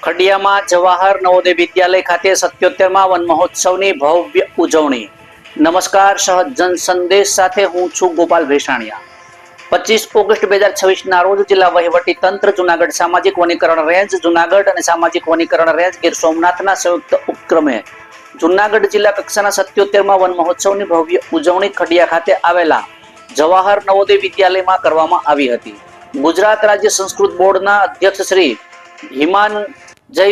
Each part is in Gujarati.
ખડિયામાં જવાહર નવોદય વિદ્યાલય ખાતે 77મા વન મહોત્સવની ભવ્ય ઉજવણી। નમસ્કાર, સહજ જન સંદેશ સાથે હું છું ગોપાલ ભેસાણીયા। 25 ઓગસ્ટ 2026 ના રોજ જિલ્લા વહીવટી તંત્ર જૂનાગઢ સામાજિક વનીકરણ રેન્જ જૂનાગઢ અને સામાજિક વનીકરણ રેન્જ ગીર સોમનાથના સંયુક્ત ઉપક્રમે જૂનાગઢ જિલ્લા કક્ષાના 77મા વન મહોત્સવની ભવ્ય ઉજવણી ખડિયા ખાતે આવેલા જવાહર નવોદય વિદ્યાલયમાં કરવામાં આવી હતી। ગુજરાત રાજ્ય સંસ્કૃત બોર્ડના અધ્યક્ષ શ્રી હિમાંજય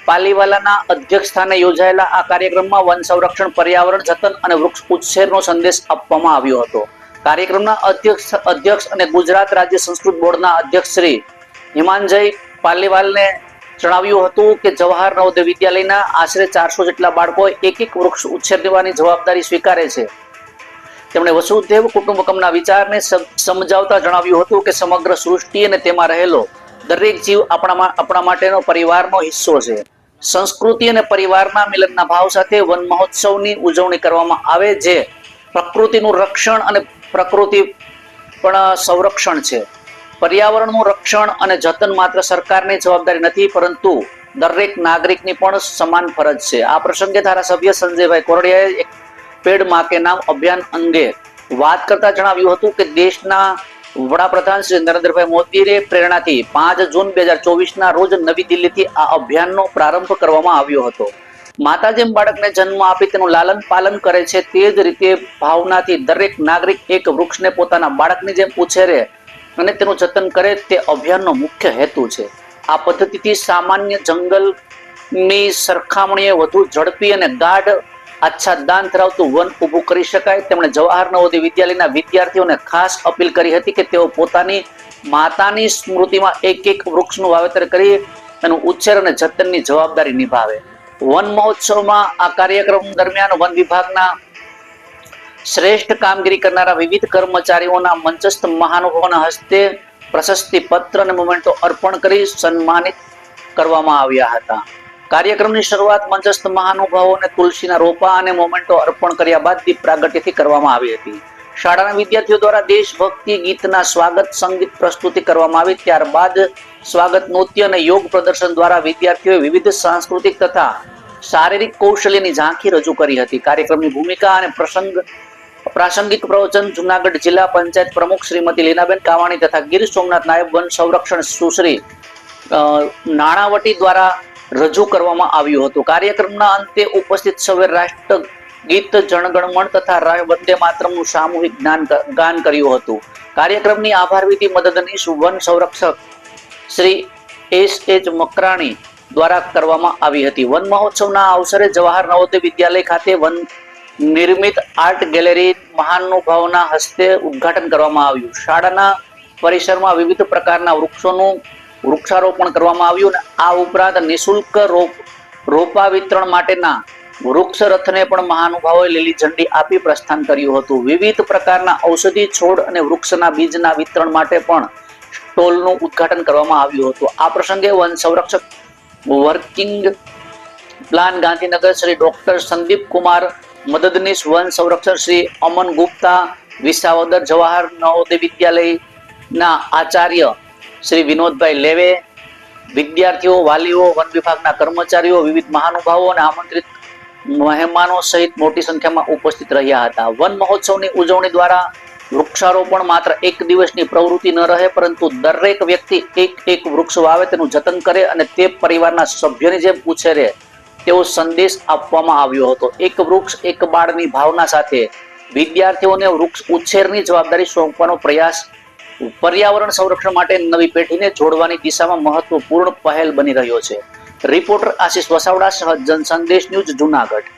પાલીવાલાના અધ્યક્ષ સ્થાને યોજાયેલા આ કાર્યક્રમમાં વન સંરક્ષણ, પર્યાવરણ જતન અને વૃક્ષ ઉછેરનો સંદેશ આપવામાં આવ્યો હતો। કાર્યક્રમના અધ્યક્ષ અને ગુજરાત રાજ્ય સંસ્કૃત બોર્ડના અધ્યક્ષ શ્રી હિમાંજય પાલીવાલને જણાવ્યું હતું કે જવાહર નવોદય વિદ્યાલયના આશરે 400 જેટલા બાળકો એક વૃક્ષ ઉછેરવાની જવાબદારી સ્વીકારે છે। તેમણે વસુધૈવ કુટુંબકમના વિચારને સમજાવતા જણાવ્યું હતું કે સમગ્ર સૃષ્ટિ અને તેમાં રહેલો દરેક જીવ આપણા માટેનો પરિવારનો હિસ્સો છે। સંસ્કૃતિ અને પરિવારના મિલનના ભાવ સાથે વન મહોત્સવની ઉજવણી કરવામાં આવે જે પ્રકૃતિનું રક્ષણ અને પ્રકૃતિ પણ સંરક્ષણ છે। પર્યાવરણનું રક્ષણ અને જતન માત્ર સરકારની જવાબદારી નથી, પરંતુ દરેક નાગરિકની પણ સમાન ફરજ છે। આ પ્રસંગે ધારાસભ્ય સંજયભાઈ કોરડિયાએ એક પેડ માં કે નામ અભિયાન અંગે વાત કરતા જણાવ્યું હતું કે દેશના વડાપ્રધાન શ્રી નરેન્દ્રભાઈ મોદીએ પ્રેરણાથી 5 જૂન 2024 ના રોજ નવી દિલ્હીથી આ અભિયાનનો પ્રારંભ કરવામાં આવ્યો હતો। માતા જેમ બાળકને જન્મ આપી તેનું લાલન પાલન કરે છે, તે જ રીતે ભાવનાથી દરેક નાગરિક એક વૃક્ષને પોતાના બાળકની જેમ ઉછેરે અને તેનું જતન કરે તે અભિયાનનો મુખ્ય હેતુ છે। આ પદ્ધતિથી સામાન્ય જંગલની સરખામણીએ વધુ ઝડપી અને ગાઢ આચ્છાદન ધરાવતું વન ઊભું કરી શકાય। તેમણે જવાહર નવોદય વિદ્યાલયના વિદ્યાર્થીઓને ખાસ અપીલ કરી હતી કે તેઓ પોતાની માતાની સ્મૃતિમાં એક વૃક્ષનું વાવેતર કરી તેનું ઉછેર અને જતનની જવાબદારી નિભાવે। વન મહોત્સવમાં આ કાર્યક્રમ દરમિયાન વન વિભાગના શ્રેષ્ઠ કામગીરી કરનારા વિવિધ કર્મચારીઓના મંચસ્થ મહાનુભાવોના હસ્તે પ્રશસ્તિ પત્ર અને મોમેન્ટો અર્પણ કરી સન્માનિત કરવામાં આવ્યા હતા। કાર્યક્રમની શરૂઆત મંચસ્થ મહાનુભાવોને તુલસીના રોપા અને મોમેન્ટો અર્પણ કર્યા બાદ દીપ પ્રાગટ્યથી કરવામાં આવી હતી। શાળાના વિદ્યાર્થીઓ દ્વારા દેશભક્તિ ગીતના સ્વાગત સંગીત પ્રસ્તુતિ કરવામાં આવી। ત્યારબાદ સ્વાગત નૃત્ય અને યોગ પ્રદર્શન દ્વારા વિદ્યાર્થીઓએ વિવિધ સાંસ્કૃતિક તથા શારીરિક કૌશલ્યની ઝાંખી રજૂ કરી હતી। કાર્યક્રમની ભૂમિકા અને પ્રાસંગિક પ્રવચન જૂનાગઢ જિલ્લા પંચાયત પ્રમુખ શ્રીમતી લીનાબેન કાવાણી તથા ગીર સોમનાથ નાયબ વન સંરક્ષણ સુશ્રી નાણાવટી દ્વારા રજૂ કરવામાં આવ્યું હતું। કાર્યક્રમના અંતે ઉપસ્થિત સૌએ રાષ્ટ્ર ગીત, જનગણમન તથા વંદે માતરમનું સામૂહિક ગાન કર્યું હતું। કાર્યક્રમની આભાર વિધિ મદદનીશ વન સંરક્ષક શ્રી S.H. મકરાણી દ્વારા કરવામાં આવી હતી। વન મહોત્સવના અવસરે જવાહર નવોદય વિદ્યાલય ખાતે વન નિર્મિત આર્ટ ગેલેરી મહાનુભાવોના હસ્તે ઉદ્ઘાટન કરવામાં આવ્યું। શાળાના પરિસરમાં વિવિધ પ્રકારના વૃક્ષોનું વૃક્ષારોપણ કરવામાં આવ્યું અને આ ઉપરાંત નિઃશુલ્ક રોપા વિતરણ માટેના વૃક્ષ રથને પણ મહાનુભાવોએ લીલી ઝંડી આપી પ્રસ્થાન કર્યું હતું। વિવિધ પ્રકારના ઔષધિ છોડ અને વૃક્ષના બીજના વિતરણ માટે પણ સ્ટોલનું ઉદ્ઘાટન કરવામાં આવ્યું હતું। આ પ્રસંગે વન સંરક્ષક working plan Gandhinagar Shri doctor Sandeep Kumar, મદદનીશ વન સંરક્ષક શ્રી અમન ગુપ્તા, વિસાવદર જવાહર નવોદય વિદ્યાલયના આચાર્ય શ્રી વિનોદભાઈ લેવે, વિદ્યાર્થીઓ, વાલીઓ, વન વિભાગના કર્મચારીઓ, વિવિધ મહાનુભાવો અને આમંત્રિત મહેમાનો સહિત મોટી સંખ્યામાં ઉપસ્થિત રહ્યા હતા। વન મહોત્સવની ઉજવણી દ્વારા વૃક્ષારોપણ માત્ર એક દિવસની પ્રવૃત્તિ ન રહે, પરંતુ દરેક વ્યક્તિ એક વૃક્ષ વાવે, તેનું જતન કરે અને તે પરિવારના સભ્યની જેમ ઉછેરે તેવો સંદેશ આપવામાં આવ્યો હતો। એક વૃક્ષ એક બાળની ભાવના સાથે વિદ્યાર્થીઓને વૃક્ષ ઉછેરની જવાબદારી સોંપવાનો પ્રયાસ પર્યાવરણ સંરક્ષણ માટે નવી પેઢીને જોડવાની દિશામાં મહત્વપૂર્ણ પહેલ બની રહ્યો છે। રિપોર્ટર આશિષ વસાવડા, સહજ જન સંદેશ ન્યૂઝ, જૂનાગઢ।